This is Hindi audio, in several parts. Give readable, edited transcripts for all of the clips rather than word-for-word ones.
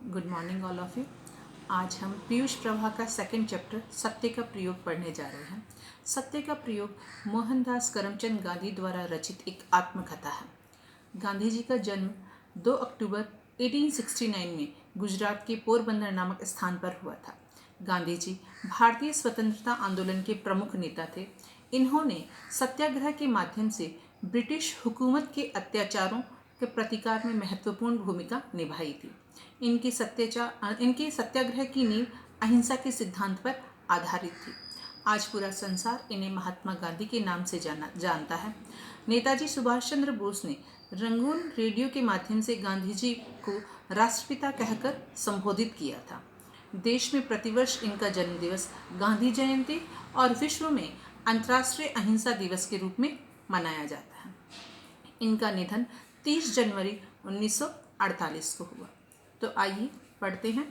Good morning all of you. आज हम पीयूष प्रभा का सेकंड चैप्टर सत्य का प्रयोग पढ़ने जा रहे हैं। सत्य का प्रयोग मोहनदास करमचंद गांधी द्वारा रचित एक आत्मकथा है। गांधी जी का जन्म 2 अक्टूबर 1869 में गुजरात के पोरबंदर नामक स्थान पर हुआ था। गांधी जी भारतीय स्वतंत्रता आंदोलन के प्रमुख नेता थे। इन्होंने सत्याग्रह के माध्यम से ब्रिटिश हुकूमत के अत्याचारों के प्रतिकार में महत्वपूर्ण भूमिका निभाई थी। इनके सत्याग्रह की नींव अहिंसा के सिद्धांत पर आधारित थी। आज पूरा संसार इन्हें महात्मा गांधी के नाम से जानता है। नेताजी सुभाष चंद्र बोस ने रंगून रेडियो के माध्यम से गांधी जी को राष्ट्रपिता कहकर संबोधित किया था। देश में प्रतिवर्ष इनका जन्मदिवस गांधी जयंती और विश्व में अंतर्राष्ट्रीय अहिंसा दिवस के रूप में मनाया जाता है। इनका निधन 30 जनवरी 1948 को हुआ। तो आइए पढ़ते हैं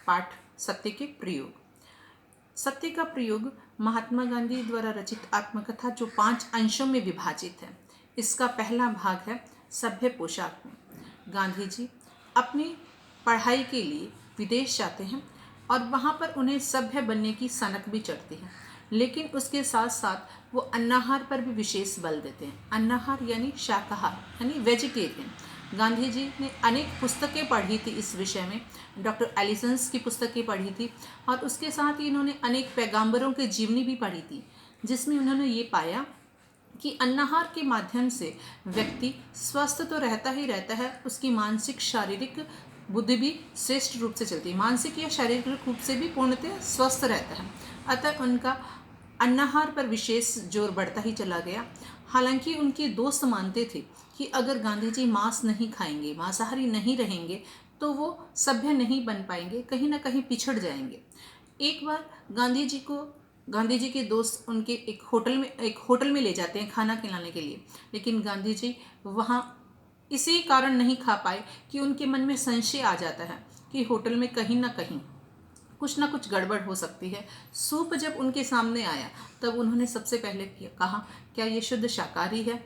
पाठ सत्य के प्रयोग। सत्य का प्रयोग महात्मा गांधी द्वारा रचित आत्मकथा जो 5 अंशों में विभाजित है। इसका पहला भाग है सभ्य पोशाक में। गांधी जी अपनी पढ़ाई के लिए विदेश जाते हैं और वहाँ पर उन्हें सभ्य बनने की सनक भी चढ़ती है, लेकिन उसके साथ साथ वो अन्नाहार पर भी विशेष बल देते हैं। अन्नाहार यानी शाकाहार यानी वेजिटेरियन। गांधी जी ने अनेक पुस्तकें पढ़ी थी इस विषय में। डॉक्टर एलिसन्स की पुस्तकें पढ़ी थी और उसके साथ ही इन्होंने अनेक पैगंबरों के जीवनी भी पढ़ी थी, जिसमें उन्होंने ये पाया कि अन्नाहार के माध्यम से व्यक्ति स्वस्थ तो रहता ही रहता है, उसकी मानसिक शारीरिक बुद्धि भी श्रेष्ठ रूप से चलती है, मानसिक या शारीरिक रूप से भी पूर्णतः स्वस्थ रहता है। अतः उनका अन्नाहार पर विशेष जोर बढ़ता ही चला गया। हालांकि उनके दोस्त मानते थे कि अगर गांधी जी मांस नहीं खाएंगे, मांसाहारी नहीं रहेंगे, तो वो सभ्य नहीं बन पाएंगे, कहीं ना कहीं पिछड़ जाएंगे। एक बार गांधी जी के दोस्त उनके एक होटल में ले जाते हैं खाना खिलाने के लिए, लेकिन गांधी जी वहाँ इसी कारण नहीं खा पाए कि उनके मन में संशय आ जाता है कि होटल में कहीं ना कहीं कुछ ना कुछ गड़बड़ हो सकती है। सूप जब उनके सामने आया तब उन्होंने सबसे पहले कहा, क्या ये शुद्ध शाकाहारी है?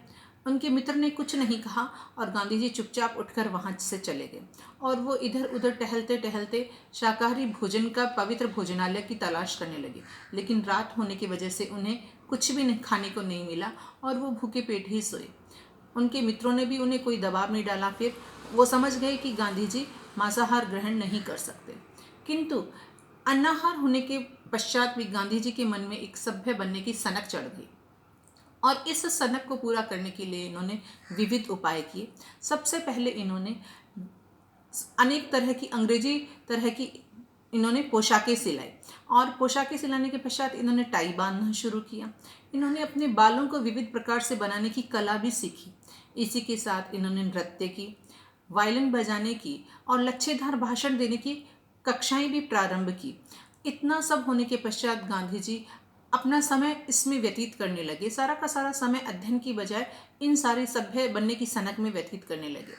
उनके मित्र ने कुछ नहीं कहा और गांधी जी चुपचाप उठकर वहाँ से चले गए और वो इधर उधर टहलते टहलते शाकाहारी भोजन का पवित्र भोजनालय की तलाश करने लगे। लेकिन रात होने की वजह से उन्हें कुछ भी खाने को नहीं मिला और वो भूखे पेट ही सोए। उनके मित्रों ने भी उन्हें कोई दबाव नहीं डाला। फिर वो समझ गए कि गांधी जी मांसाहार ग्रहण नहीं कर सकते, किंतु अन्नाहार होने के पश्चात भी गांधी जी के मन में एक सभ्य बनने की सनक चढ़ गई और इस सनक को पूरा करने के लिए इन्होंने विविध उपाय किए। सबसे पहले इन्होंने अनेक तरह की अंग्रेजी तरह की इन्होंने पोशाकें सिलाई और पोशाकें सिलाने के पश्चात इन्होंने टाई बांधना शुरू किया। इन्होंने अपने बालों को विविध प्रकार से बनाने की कला भी सीखी। इसी के साथ इन्होंने नृत्य की, वायलिन बजाने की और लच्छेदार भाषण देने की कक्षाएं भी प्रारंभ की। इतना सब होने के पश्चात गांधी जी अपना समय इसमें व्यतीत करने लगे। सारा का सारा समय अध्ययन की बजाय इन सारे सभ्य बनने की सनक में व्यतीत करने लगे।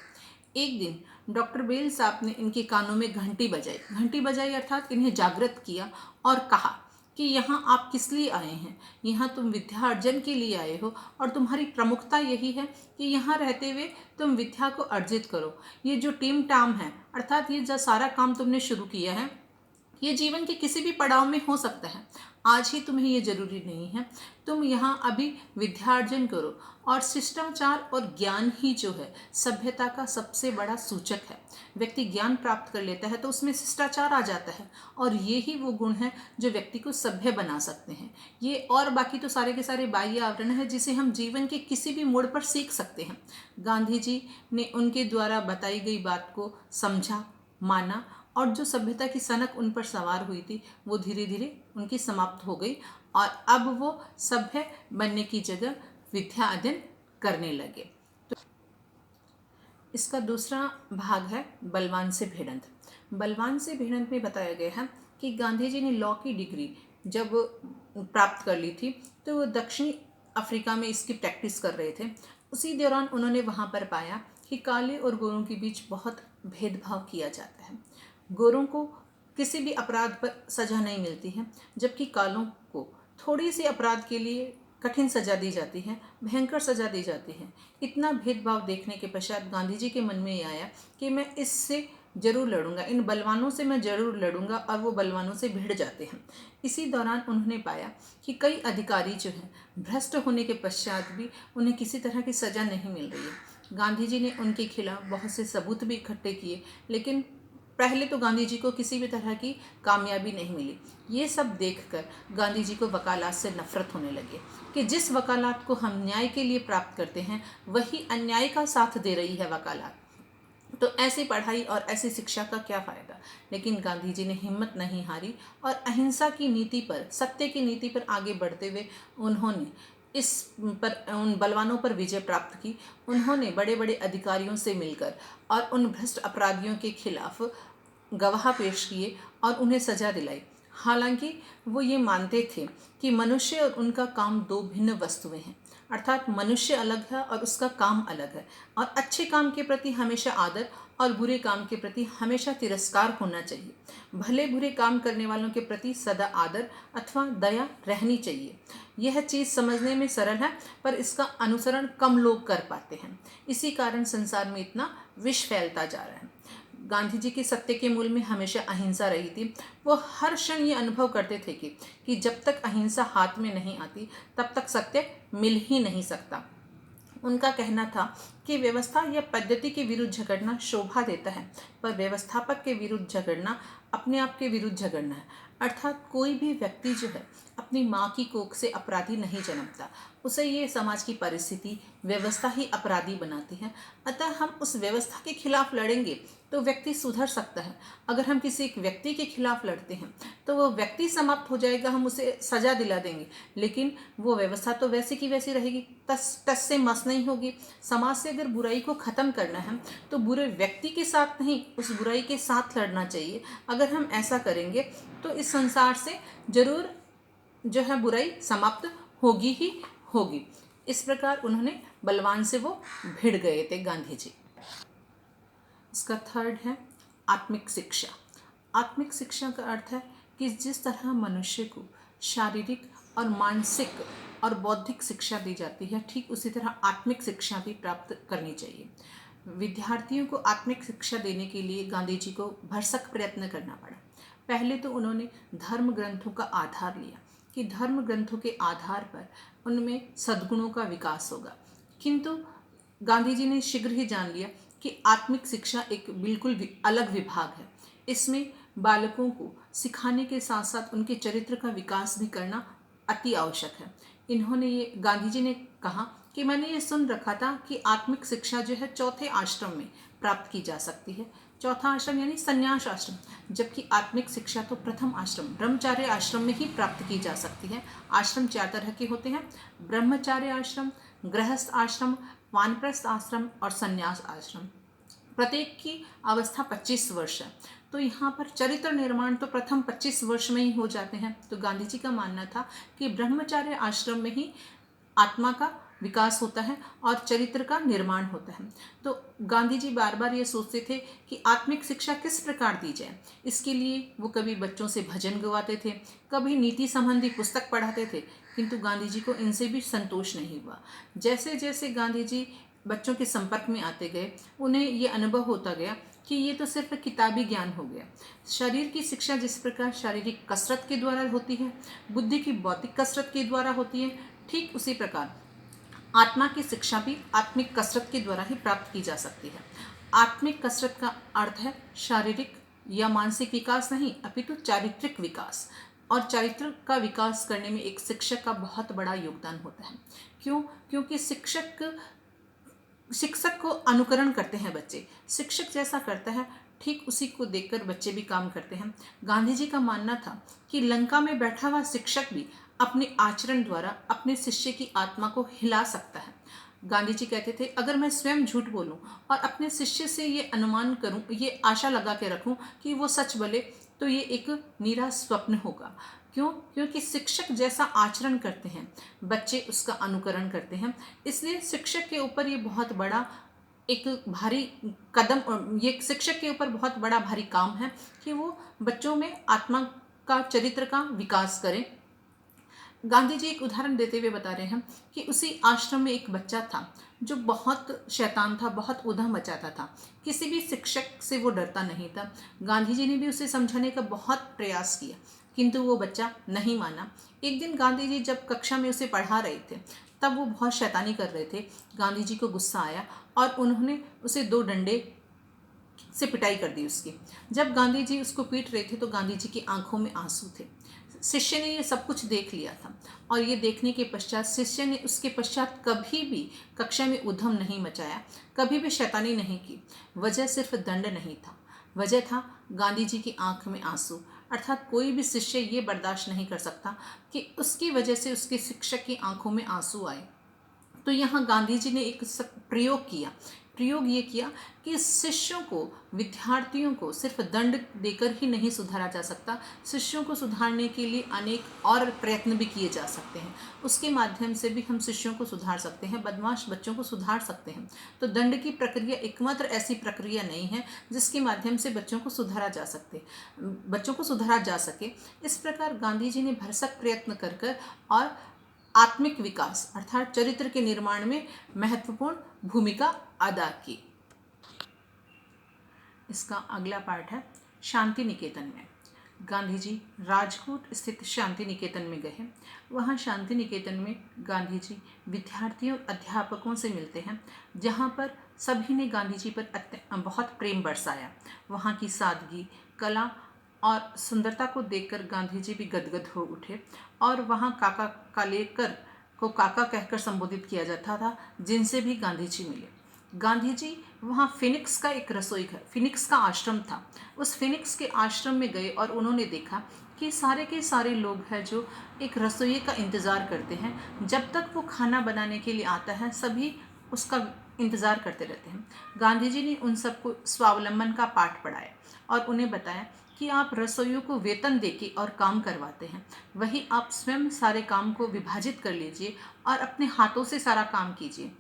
एक दिन डॉक्टर बेल साहब ने इनके कानों में घंटी बजाई अर्थात इन्हें जागृत किया और कहा कि यहाँ आप किस लिए आए हैं? यहाँ तुम विद्या अर्जन के लिए आए हो और तुम्हारी प्रमुखता यही है कि यहाँ रहते हुए तुम विद्या को अर्जित करो। ये जो टीम टाम है अर्थात ये जो सारा काम तुमने शुरू किया है, ये जीवन के किसी भी पड़ाव में हो सकता है। आज ही तुम्हें ये जरूरी नहीं है। तुम यहाँ अभी विद्यार्जन करो और शिष्टाचार और ज्ञान ही जो है सभ्यता का सबसे बड़ा सूचक है। व्यक्ति ज्ञान प्राप्त कर लेता है तो उसमें शिष्टाचार आ जाता है और ये ही वो गुण है जो व्यक्ति को सभ्य बना सकते हैं। ये और बाकी तो सारे के सारे बाह्य आवरण है जिसे हम जीवन के किसी भी मोड़ पर सीख सकते हैं। गांधी जी ने उनके द्वारा बताई गई बात को समझा, माना और जो सभ्यता की सनक उन पर सवार हुई थी वो धीरे धीरे उनकी समाप्त हो गई और अब वो सभ्य बनने की जगह विद्या अध्ययन करने लगे। तो इसका दूसरा भाग है बलवान से भिड़ंत। बलवान से भिड़ंत में बताया गया है कि गांधी जी ने लॉ की डिग्री जब प्राप्त कर ली थी तो वो दक्षिणी अफ्रीका में इसकी प्रैक्टिस कर रहे थे। उसी दौरान उन्होंने वहाँ पर पाया कि काले और गोरों के बीच बहुत भेदभाव किया जाता है। गोरों को किसी भी अपराध पर सजा नहीं मिलती है, जबकि कालों को थोड़ी सी अपराध के लिए कठिन सजा दी जाती है, भयंकर सजा दी जाती है। इतना भेदभाव देखने के पश्चात गांधी जी के मन में ये आया कि मैं इससे जरूर लड़ूंगा, इन बलवानों से मैं जरूर लड़ूंगा, और वो बलवानों से भिड़ जाते हैं। इसी दौरान उन्होंने पाया कि कई अधिकारी जो हैं भ्रष्ट होने के पश्चात भी उन्हें किसी तरह की सज़ा नहीं मिल रही है। गांधी जी ने उनके खिलाफ बहुत से सबूत भी इकट्ठे किए, लेकिन पहले तो गांधी जी को किसी भी तरह की कामयाबी नहीं मिली। ये सब देखकर गांधी जी को वकालत से नफरत होने लगी कि जिस वकालत को हम न्याय के लिए प्राप्त करते हैं वही अन्याय का साथ दे रही है वकालत, तो ऐसी पढ़ाई और ऐसी शिक्षा का क्या फ़ायदा। लेकिन गांधी जी ने हिम्मत नहीं हारी और अहिंसा की नीति पर, सत्य की नीति पर आगे बढ़ते हुए उन्होंने इस पर उन बलवानों पर विजय प्राप्त की। उन्होंने बड़े बड़े अधिकारियों से मिलकर और उन भ्रष्ट अपराधियों के खिलाफ गवाह पेश किए और उन्हें सजा दिलाई। हालांकि वो ये मानते थे कि मनुष्य और उनका काम दो भिन्न वस्तुएं हैं, अर्थात मनुष्य अलग है और उसका काम अलग है, और अच्छे काम के प्रति हमेशा आदर और बुरे काम के प्रति हमेशा तिरस्कार होना चाहिए। भले बुरे काम करने वालों के प्रति सदा आदर अथवा दया रहनी चाहिए। यह चीज़ समझने में सरल है, पर इसका अनुसरण कम लोग कर पाते हैं। इसी कारण संसार में इतना विष फैलता जा रहा है। गांधी जी के सत्य के मूल में हमेशा अहिंसा रही थी। वो हर क्षण ये अनुभव करते थे कि जब तक अहिंसा हाथ में नहीं आती तब तक सत्य मिल ही नहीं सकता। उनका कहना था कि व्यवस्था या पद्धति के विरुद्ध झगड़ना शोभा देता है, पर व्यवस्थापक के विरुद्ध झगड़ना अपने आप के विरुद्ध झगड़ना है। अर्थात कोई भी व्यक्ति जो है अपनी माँ की कोख से अपराधी नहीं जन्मता, उसे ये समाज की परिस्थिति, व्यवस्था ही अपराधी बनाती है। अतः हम उस व्यवस्था के खिलाफ लड़ेंगे तो व्यक्ति सुधर सकता है। अगर हम किसी एक व्यक्ति के खिलाफ लड़ते हैं तो वो व्यक्ति समाप्त हो जाएगा, हम उसे सजा दिला देंगे, लेकिन वो व्यवस्था तो वैसी की वैसी रहेगी, टस टस से मस नहीं होगी। समाज से अगर बुराई को ख़त्म करना है तो बुरे व्यक्ति के साथ नहीं, उस बुराई के साथ लड़ना चाहिए। अगर हम ऐसा करेंगे तो इस संसार से जरूर जो है बुराई समाप्त होगी ही होगी। इस प्रकार उन्होंने बलवान से वो भिड़ गए थे गांधी जी। इसका थर्ड है आत्मिक शिक्षा। आत्मिक शिक्षा का अर्थ है कि जिस तरह मनुष्य को शारीरिक और मानसिक और बौद्धिक शिक्षा दी जाती है, ठीक उसी तरह आत्मिक शिक्षा भी प्राप्त करनी चाहिए। विद्यार्थियों को आत्मिक शिक्षा देने के लिए गांधी जी को भरसक प्रयत्न करना पड़ा। पहले तो उन्होंने धर्म ग्रंथों का आधार लिया कि धर्म ग्रंथों के आधार पर उनमें सद्गुणों का विकास होगा, किंतु गांधी जी ने शीघ्र ही जान लिया कि आत्मिक शिक्षा एक बिल्कुल भी अलग विभाग है। इसमें बालकों को सिखाने के साथ साथ उनके चरित्र का विकास भी करना अति आवश्यक है। इन्होंने ये गांधी जी ने कहा कि मैंने ये सुन रखा था कि आत्मिक शिक्षा जो है चौथे आश्रम में प्राप्त की जा सकती है। चौथा आश्रम यानी संन्यास आश्रम, जबकि आत्मिक शिक्षा तो प्रथम आश्रम ब्रह्मचार्य आश्रम में ही प्राप्त की जा सकती है। आश्रम चार तरह के होते हैं: ब्रह्मचार्य आश्रम, गृहस्थ आश्रम, वानप्रस्थ आश्रम और संन्यास आश्रम। प्रत्येक की अवस्था 25 वर्ष है, तो यहाँ पर चरित्र निर्माण तो प्रथम 25 वर्ष में ही हो जाते हैं। तो गांधी जी का मानना था कि ब्रह्मचार्य आश्रम में ही आत्मा का विकास होता है और चरित्र का निर्माण होता है। तो गांधी जी बार बार ये सोचते थे कि आत्मिक शिक्षा किस प्रकार दी जाए। इसके लिए वो कभी बच्चों से भजन गवाते थे, कभी नीति संबंधी पुस्तक पढ़ाते थे, किंतु गांधी जी को इनसे भी संतोष नहीं हुआ। जैसे जैसे गांधी जी बच्चों के संपर्क में आते गए, उन्हें ये अनुभव होता गया कि ये तो सिर्फ किताबी ज्ञान हो गया। शरीर की शिक्षा जिस प्रकार शारीरिक कसरत के द्वारा होती है, बुद्धि की बौद्धिक कसरत के द्वारा होती है, ठीक उसी प्रकार आत्मा की शिक्षा भी आत्मिक कसरत के द्वारा ही प्राप्त की जा सकती है। आत्मिक कसरत का अर्थ है शारीरिक या मानसिक विकास नहीं, अपितु चारित्रिक विकास। और चरित्र का विकास करने में एक शिक्षक का बहुत बड़ा योगदान होता है। क्यों? क्योंकि शिक्षक को अनुकरण करते हैं बच्चे। शिक्षक जैसा करता है ठीक उसी को देखकर बच्चे भी काम करते हैं। गांधी जी का मानना था कि लंका में बैठा हुआ शिक्षक भी अपने आचरण द्वारा अपने शिष्य की आत्मा को हिला सकता है। गांधी जी कहते थे, अगर मैं स्वयं झूठ बोलूं और अपने शिष्य से ये अनुमान करूं, ये आशा लगा के रखूं कि वो सच बोले, तो ये एक नीरा स्वप्न होगा। क्यों? क्योंकि शिक्षक जैसा आचरण करते हैं बच्चे उसका अनुकरण करते हैं। इसलिए शिक्षक के ऊपर ये बहुत बड़ा एक भारी कदम, और ये शिक्षक के ऊपर बहुत बड़ा भारी काम है कि वो बच्चों में आत्मा का, चरित्र का विकास करें। गांधी जी एक उदाहरण देते हुए बता रहे हैं कि उसी आश्रम में एक बच्चा था जो बहुत शैतान था, बहुत ऊधम मचाता था। किसी भी शिक्षक से वो डरता नहीं था। गांधी जी ने भी उसे समझाने का बहुत प्रयास किया, किंतु वो बच्चा नहीं माना। एक दिन गांधी जी जब कक्षा में उसे पढ़ा रहे थे, तब वो बहुत शैतानी कर रहे थे। गांधी जी को गुस्सा आया और उन्होंने उसे 2 डंडे से पिटाई कर दी उसकी। जब गांधी जी उसको पीट रहे थे तो गांधी जी की आंखों में आंसू थे। शिष्य ने ये सब कुछ देख लिया था और ये देखने के पश्चात शिष्य ने उसके पश्चात कभी भी कक्षा में उधम नहीं मचाया, कभी भी शैतानी नहीं की। वजह सिर्फ दंड नहीं था, वजह था गांधी जी की आंख में आंसू। अर्थात कोई भी शिष्य ये बर्दाश्त नहीं कर सकता कि उसकी वजह से उसके शिक्षक की आंखों में आंसू आए। तो यहाँ गांधी जी ने एक प्रयोग किया। प्रयोग ये किया कि शिष्यों को, विद्यार्थियों को सिर्फ दंड देकर ही नहीं सुधारा जा सकता। शिष्यों को सुधारने के लिए अनेक और प्रयत्न भी किए जा सकते हैं। उसके माध्यम से भी हम शिष्यों को सुधार सकते हैं, बदमाश बच्चों को सुधार सकते हैं। तो दंड की प्रक्रिया एकमात्र ऐसी प्रक्रिया नहीं है जिसके माध्यम से बच्चों को सुधारा जा सके। इस प्रकार गांधी जी ने भरसक प्रयत्न कर और आत्मिक विकास अर्थात चरित्र के निर्माण में महत्वपूर्ण भूमिका अदा की। इसका अगला पार्ट है शांति निकेतन में। गांधी जी राजकोट स्थित शांति निकेतन में गए। वहाँ शांति निकेतन में गांधी जी विद्यार्थियों और अध्यापकों से मिलते हैं, जहाँ पर सभी ने गांधी जी पर बहुत प्रेम बरसाया। वहाँ की सादगी, कला और सुंदरता को देखकर गांधी जी भी गदगद हो उठे। और वहाँ काका कालेकर को काका कहकर संबोधित किया जाता था, जिनसे भी गांधी जी मिले। गांधी जी वहाँ फिनिक्स का एक रसोई घर, फिनिक्स का आश्रम था, उस फिनिक्स के आश्रम में गए और उन्होंने देखा कि सारे के सारे लोग हैं जो एक रसोई का इंतज़ार करते हैं। जब तक वो खाना बनाने के लिए आता है सभी उसका इंतज़ार करते रहते हैं। गांधी जी ने उन सबको स्वावलंबन का पाठ पढ़ाया और उन्हें बताया कि आप रसोइयों को वेतन देके और काम करवाते हैं, वही आप स्वयं सारे काम को विभाजित कर लीजिए और अपने हाथों से सारा काम कीजिए।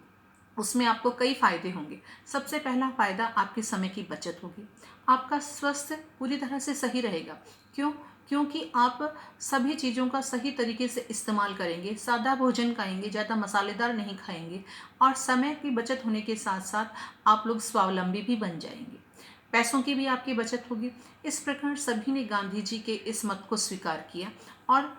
उसमें आपको कई फ़ायदे होंगे। सबसे पहला फ़ायदा आपके समय की बचत होगी। आपका स्वास्थ्य पूरी तरह से सही रहेगा। क्यों? क्योंकि आप सभी चीज़ों का सही तरीके से इस्तेमाल करेंगे, सादा भोजन खाएंगे, ज़्यादा मसालेदार नहीं खाएंगे और समय की बचत होने के साथ साथ आप लोग स्वावलंबी भी बन जाएंगे। पैसों की भी आपकी बचत होगी। इस प्रकार सभी ने गांधी जी के इस मत को स्वीकार किया और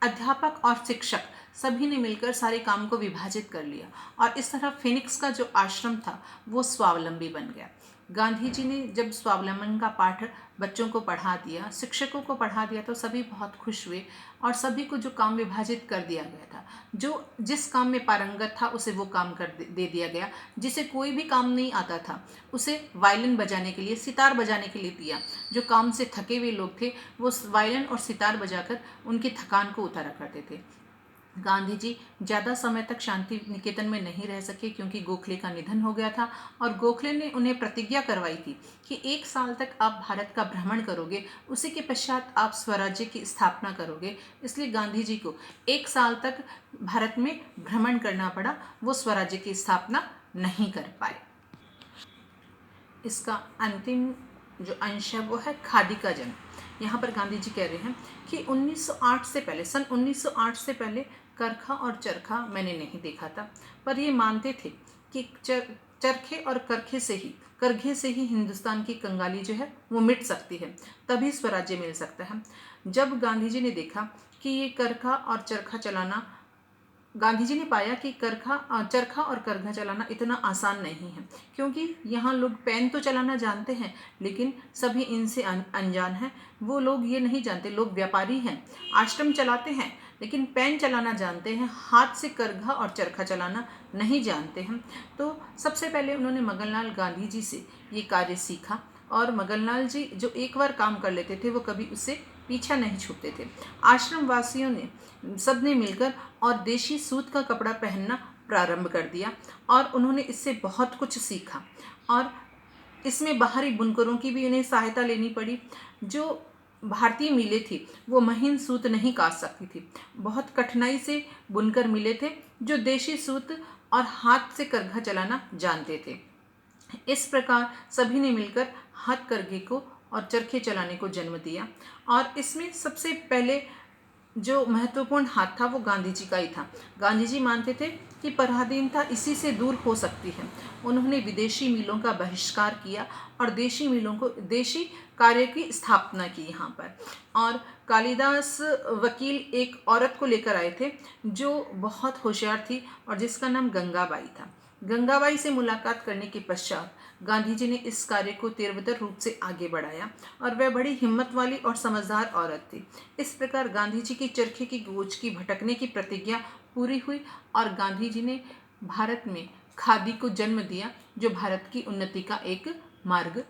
अध्यापक और शिक्षक सभी ने मिलकर सारे काम को विभाजित कर लिया और इस तरह फिनिक्स का जो आश्रम था वो स्वावलंबी बन गया। गांधी जी ने जब स्वावलंबन का पाठ बच्चों को पढ़ा दिया, शिक्षकों को पढ़ा दिया, तो सभी बहुत खुश हुए और सभी को जो काम विभाजित कर दिया गया था, जो जिस काम में पारंगत था उसे वो काम दे दिया गया। जिसे कोई भी काम नहीं आता था उसे वायलिन बजाने के लिए, सितार बजाने के लिए दिया। जो काम से थके हुए लोग थे वो वायलिन और सितार बजाकर उनकी थकान को उतारा करते थे। गांधी जी ज़्यादा समय तक शांति निकेतन में नहीं रह सके क्योंकि गोखले का निधन हो गया था और गोखले ने उन्हें प्रतिज्ञा करवाई थी कि 1 साल तक आप भारत का भ्रमण करोगे, उसी के पश्चात आप स्वराज्य की स्थापना करोगे। इसलिए गांधी जी को 1 साल तक भारत में भ्रमण करना पड़ा, वो स्वराज्य की स्थापना नहीं कर पाए। इसका अंतिम जो अंश है वो है खादी का जन्म। यहाँ पर गांधी जी कह रहे हैं कि 1908 से पहले, सन 1908 से पहले करखा और चरखा मैंने नहीं देखा था, पर ये मानते थे कि चरखे और करघे से ही हिंदुस्तान की कंगाली जो है वो मिट सकती है, तभी स्वराज्य मिल सकता है। जब गांधी जी ने देखा कि ये करखा और चरखा चलाना, गांधी जी ने पाया कि चरखा और करघा चलाना इतना आसान नहीं है, क्योंकि यहाँ लोग पेन तो चलाना जानते हैं लेकिन सभी इनसे अनजान हैं। वो लोग ये नहीं जानते, लोग व्यापारी हैं, आश्रम चलाते हैं लेकिन पेन चलाना जानते हैं, हाथ से करघा और चरखा चलाना नहीं जानते हैं। तो सबसे पहले उन्होंने मगनलाल गांधी जी से ये कार्य सीखा और मगनलाल जी जो एक बार काम कर लेते थे वो कभी उससे पीछा नहीं छूटते थे। आश्रम वासियों ने सबने मिलकर और देशी सूत का कपड़ा पहनना प्रारंभ कर दिया और उन्होंने इससे बहुत कुछ सीखा और इसमें बाहरी बुनकरों की भी उन्हें सहायता लेनी पड़ी। जो भारतीय मिलें थी वो महीन सूत नहीं काट सकती थी, बहुत कठिनाई से बुनकर मिले थे जो देशी सूत और हाथ से करघा चलाना जानते थे। इस प्रकार सभी ने मिलकर हाथ करघे को और चरखे चलाने को जन्म दिया और इसमें सबसे पहले जो महत्वपूर्ण हाथ था वो गांधी जी का ही था। गांधी जी मानते थे कि पराधीनता इसी से दूर हो सकती है। उन्होंने विदेशी मिलों का बहिष्कार किया और देशी कार्य की स्थापना की यहाँ पर। और कालिदास वकील एक औरत को लेकर आए थे जो बहुत होशियार थी और जिसका नाम गंगाबाई था। गंगाबाई से मुलाकात करने के पश्चात गांधी जी ने इस कार्य को तीव्रतर रूप से आगे बढ़ाया और वह बड़ी हिम्मत वाली और समझदार औरत थी। इस प्रकार गांधी जी की चरखे की गोच की भटकने की प्रतिज्ञा पूरी हुई और गांधी जी ने भारत में खादी को जन्म दिया, जो भारत की उन्नति का एक मार्ग